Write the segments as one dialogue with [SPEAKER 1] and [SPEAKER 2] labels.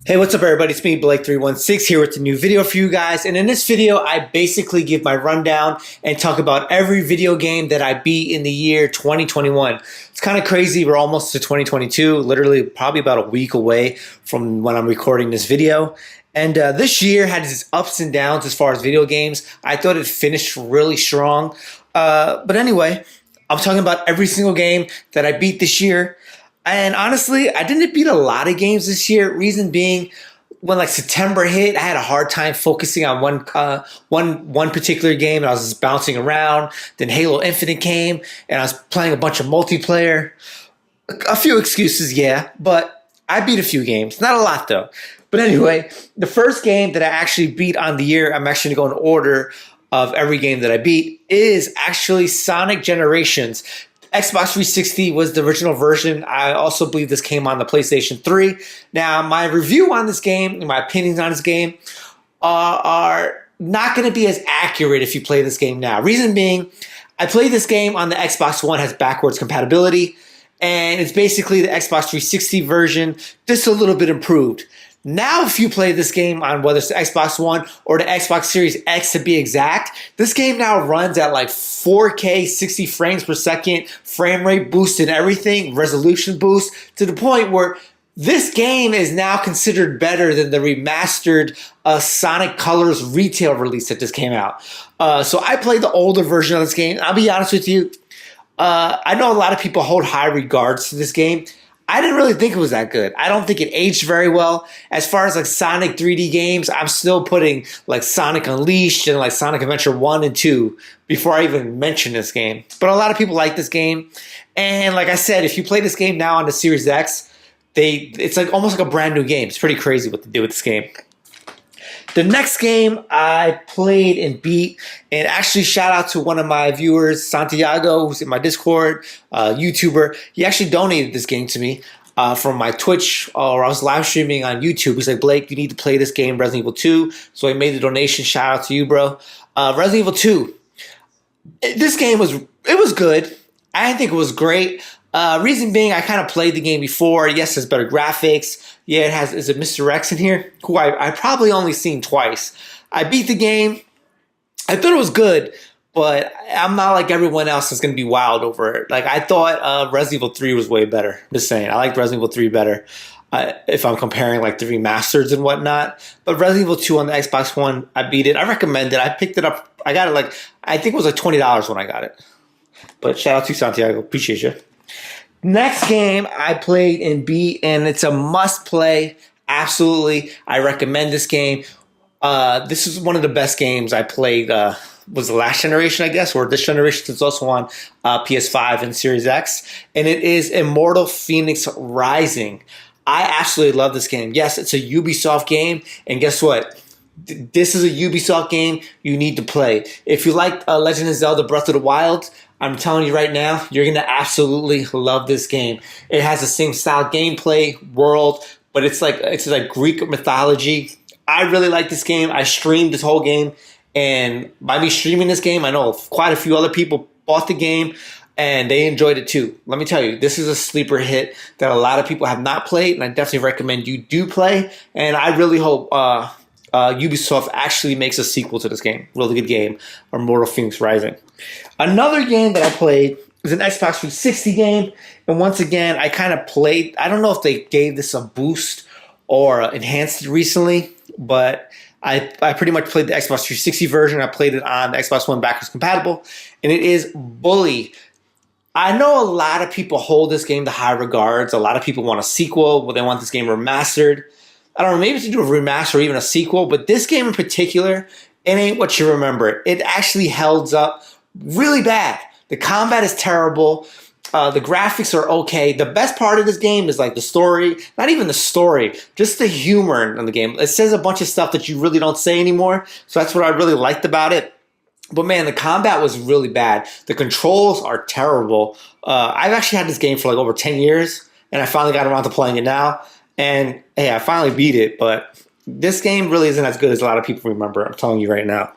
[SPEAKER 1] Hey, what's up everybody? It's me, Blake316 here with a new video for you guys. And in this video, I basically give my rundown and talk about every video game that I beat in the year 2021. It's kind of crazy. We're almost to 2022, literally probably about a week away from when I'm recording this video. And this year had its ups and downs as far as video games. I thought it finished really strong. But anyway, I'm talking about every single game that I beat this year. And honestly, I didn't beat a lot of games this year. Reason being, when like September hit, I had a hard time focusing on one particular game, and I was just bouncing around. Then Halo Infinite came, and I was playing a bunch of multiplayer. A few excuses, yeah, but I beat a few games. Not a lot though. But anyway, the first game that I actually beat on the year, I'm actually going to go in order of every game that I beat, is actually Sonic Generations. Xbox 360 was the original version. I also believe this came on the PlayStation 3. Now, my review on this game, my opinions on this game, are not going to be as accurate if you play this game now. Reason being, I played this game on the Xbox One, has backwards compatibility, and it's basically the Xbox 360 version, just a little bit improved. Now, if you play this game on whether it's the Xbox One or the Xbox Series X to be exact, this game now runs at like 4K, 60 frames per second, frame rate boost and everything, resolution boost, to the point where this game is now considered better than the remastered Sonic Colors retail release that just came out. So I played the older version of this game. I'll be honest with you, I know a lot of people hold high regards to this game. I didn't really think it was that good. I don't think it aged very well. As far as like Sonic 3D games, I'm still putting like Sonic Unleashed and like Sonic Adventure 1 and 2 before I even mention this game. But a lot of people like this game. And like I said, if you play this game now on the Series X, it's like almost like a brand new game. It's pretty crazy what they do with this game. The next game I played and beat, and actually shout out to one of my viewers, Santiago, who's in my Discord, YouTuber. He actually donated this game to me from my Twitch, or I was live streaming on YouTube. He's like, Blake, you need to play this game, Resident Evil 2. So I made the donation. Shout out to you, bro. Resident Evil 2. This game was good. I didn't think it was great. Reason being, I kind of played the game before. Yes, it has better graphics. Yeah, it has. Is it Mr. X in here? Who I probably only seen twice. I beat the game. I thought it was good, but I'm not like everyone else that's going to be wild over it. Like, I thought Resident Evil 3 was way better. Just saying. I liked Resident Evil 3 better if I'm comparing like the remasters and whatnot. But Resident Evil 2 on the Xbox One, I beat it. I recommend it. I picked it up. I got it like, I think it was like $20 when I got it. But shout out to Santiago. Appreciate you. Next game I played and beat, and it's a must-play. Absolutely. I recommend this game. This is one of the best games I played. Was the last generation, I guess, or this generation. It's also on PS5 and Series X. And it is Immortal Phoenix Rising. I absolutely love this game. Yes, it's a Ubisoft game. And guess what? This is a Ubisoft game you need to play. If you like Legend of Zelda Breath of the Wild, I'm telling you right now, you're going to absolutely love this game. It has the same style gameplay, world, but it's like Greek mythology. I really like this game. I streamed this whole game, and by me streaming this game, I know quite a few other people bought the game, and they enjoyed it too. Let me tell you, this is a sleeper hit that a lot of people have not played, and I definitely recommend you do play, and I really hope Ubisoft actually makes a sequel to this game. Really good game, Immortal Phoenix Rising. Another game that I played is an Xbox 360 game, and once again, I kind of played. I don't know if they gave this a boost or enhanced it recently, but I pretty much played the Xbox 360 version. I played it on the Xbox One backwards compatible, and it is Bully. I know a lot of people hold this game to high regards. A lot of people want a sequel, but they want this game remastered. I don't know, maybe to do a remaster or even a sequel, but this game in particular, it ain't what you remember. It actually held up really bad. The combat is terrible. The graphics are okay. The best part of this game is like the story, not even the story, just the humor in the game. It says a bunch of stuff that you really don't say anymore, so that's what I really liked about it. But man, the combat was really bad. The controls are terrible. I've actually had this game for like over 10 years, and I finally got around to playing it now. And hey, I finally beat it, but this game really isn't as good as a lot of people remember. I'm telling you right now.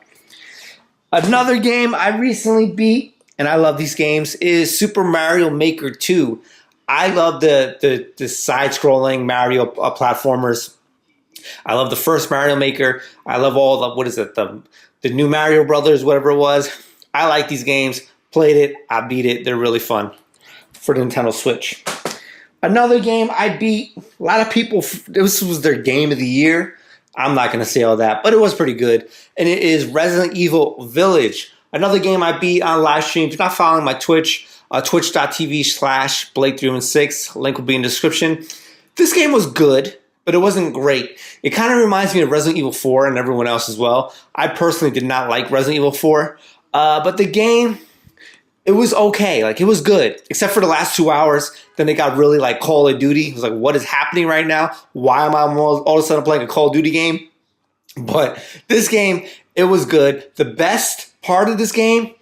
[SPEAKER 1] Another game I recently beat, and I love these games, is Super Mario Maker 2. I love the side-scrolling Mario platformers. I love the first Mario Maker. I love all the, what is it, the new Mario Brothers, whatever it was. I like these games. Played it. I beat it. They're really fun for the Nintendo Switch. Another game I beat. A lot of people, this was their game of the year. I'm not going to say all that, but it was pretty good. And it is Resident Evil Village. Another game I beat on live stream. If you're not following my Twitch, twitch.tv/Blake316. Link will be in the description. This game was good, but it wasn't great. It kind of reminds me of Resident Evil 4 and everyone else as well. I personally did not like Resident Evil 4, but the game, it was okay. Like, it was good, except for the last 2 hours. Then it got really like Call of Duty. It was like, what is happening right now? Why am I all of a sudden playing a Call of Duty game? But this game, it was good. The best part of this game,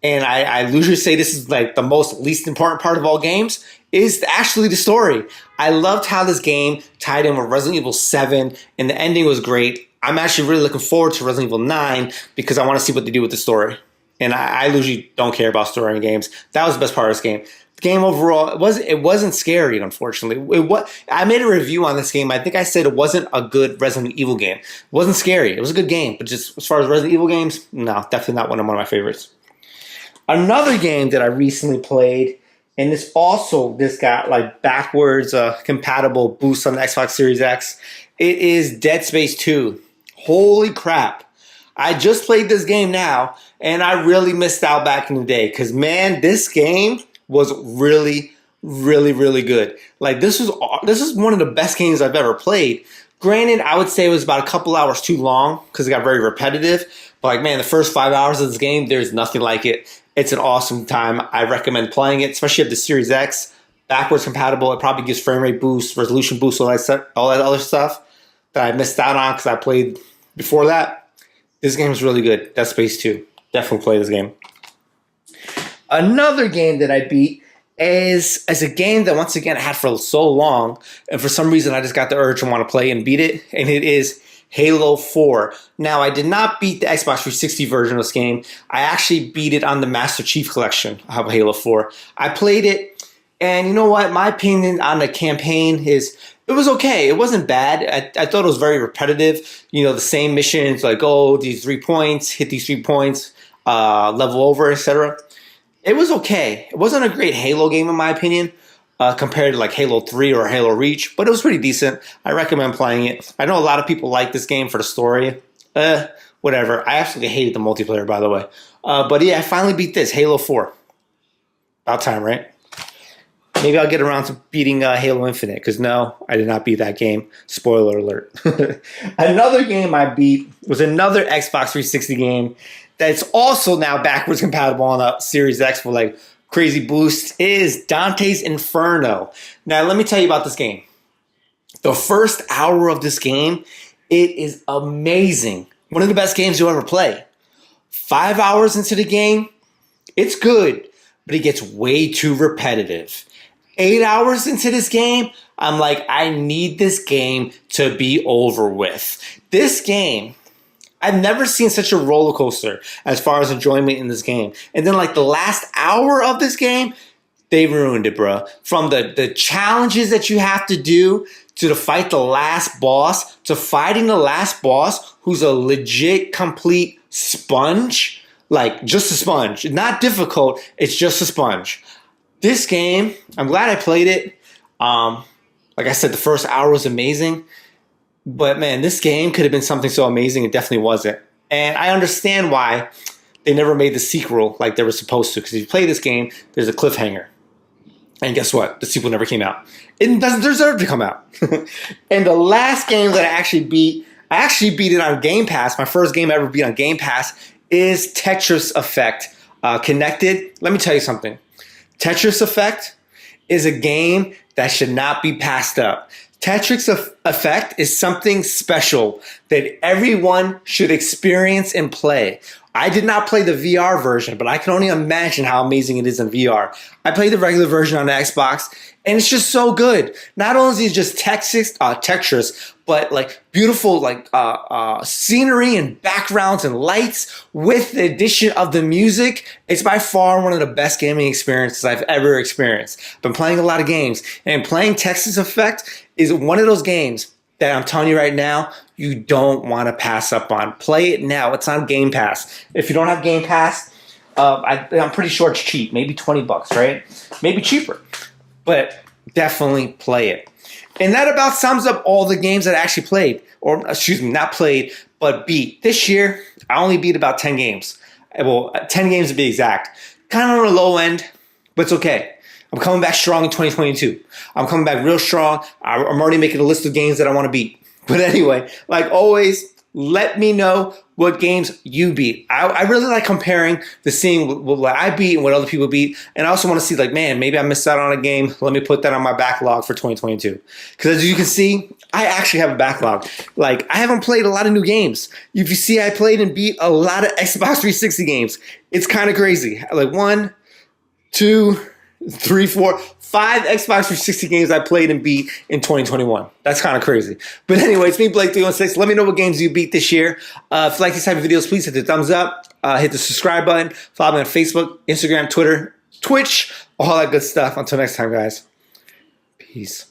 [SPEAKER 1] and I usually say this is like the least important part of all games, is actually the story. I loved how this game tied in with Resident Evil 7, and the ending was great. I'm actually really looking forward to Resident Evil 9 because I want to see what they do with the story. And I usually don't care about story in games. That was the best part of this game. The game overall, it wasn't scary, unfortunately. I made a review on this game. I think I said it wasn't a good Resident Evil game. It wasn't scary. It was a good game. But just as far as Resident Evil games, no, definitely not one of my favorites. Another game that I recently played, and this got like backwards compatible boost on the Xbox Series X. It is Dead Space 2. Holy crap. I just played this game now, and I really missed out back in the day. Because, man, this game was really, really, really good. Like, this is one of the best games I've ever played. Granted, I would say it was about a couple hours too long because it got very repetitive. But, like, man, the first 5 hours of this game, there's nothing like it. It's an awesome time. I recommend playing it, especially if the Series X, backwards compatible. It probably gives frame rate boost, resolution boost, all that other stuff that I missed out on because I played before that. This game is really good. Dead Space 2. Definitely play this game. Another game that I beat is a game that, once again, I had for so long, and for some reason I just got the urge to want to play and beat it, and it is Halo 4. Now, I did not beat the Xbox 360 version of this game. I actually beat it on the Master Chief Collection of Halo 4. I played it, and you know what? My opinion on the campaign is it was okay. It wasn't bad. I thought it was very repetitive. You know, the same missions, like, oh, these 3 points, hit these 3 points, level over, etc. It was okay. It wasn't a great Halo game, in my opinion, compared to like Halo 3 or Halo Reach, but it was pretty decent. I recommend playing it. I know a lot of people like this game for the story. Whatever. I absolutely hated the multiplayer, by the way. But yeah, I finally beat this, Halo 4. About time, right? Maybe I'll get around to beating Halo Infinite, because no, I did not beat that game. Spoiler alert. Another game I beat was another Xbox 360 game that's also now backwards compatible on the Series X for like crazy boost, is Dantes Inferno. Now, let me tell you about this game. The first hour of this game, it is amazing. One of the best games you'll ever play. 5 hours into the game, it's good, but it gets way too repetitive. 8 hours into this game, I'm like, I need this game to be over with. This game, I've never seen such a roller coaster as far as enjoyment in this game. And then like the last hour of this game, they ruined it, bro. From the challenges that you have to do to fight the last boss, to fighting the last boss who's a legit complete sponge. Like, just a sponge. Not difficult, it's just a sponge. This game, I'm glad I played it. Like I said, the first hour was amazing. But man, this game could have been something so amazing. It definitely wasn't. And I understand why they never made the sequel like they were supposed to. Because if you play this game, there's a cliffhanger. And guess what? The sequel never came out. It doesn't deserve to come out. And the last game that I actually beat it on Game Pass. My first game I ever beat on Game Pass is Tetris Effect. Connected. Let me tell you something. Tetris Effect is a game that should not be passed up. Tetris Effect is something special that everyone should experience and play. I did not play the VR version, but I can only imagine how amazing it is in VR. I played the regular version on the Xbox, and it's just so good. Not only is it just Tetris, but like beautiful scenery and backgrounds and lights with the addition of the music. It's by far one of the best gaming experiences I've ever experienced. I've been playing a lot of games, and playing Tetris Effect is one of those games that I'm telling you right now, you don't want to pass up on. Play it now. It's on Game Pass. If you don't have Game Pass, I'm pretty sure it's cheap. Maybe $20, right? Maybe cheaper. But definitely play it. And that about sums up all the games that I actually played. Or, excuse me, not played, but beat. This year, I only beat about 10 games. Well, 10 games to be exact. Kind of on the low end, but it's okay. I'm coming back strong in 2022. I'm coming back real strong. I'm already making a list of games that I want to beat. But anyway, like always, let me know what games you beat. I really like comparing the seeing what I beat and what other people beat. And I also want to see like, man, maybe I missed out on a game. Let me put that on my backlog for 2022. Because as you can see, I actually have a backlog. Like, I haven't played a lot of new games. If you see, I played and beat a lot of Xbox 360 games. It's kind of crazy. Like 1, 2, 3, 4, 5 Xbox 360 games I played and beat in 2021. That's kind of crazy. But anyway, it's me, Blake316. Let me know what games you beat this year. If you like these type of videos, please hit the thumbs up. Hit the subscribe button. Follow me on Facebook, Instagram, Twitter, Twitch, all that good stuff. Until next time, guys. Peace.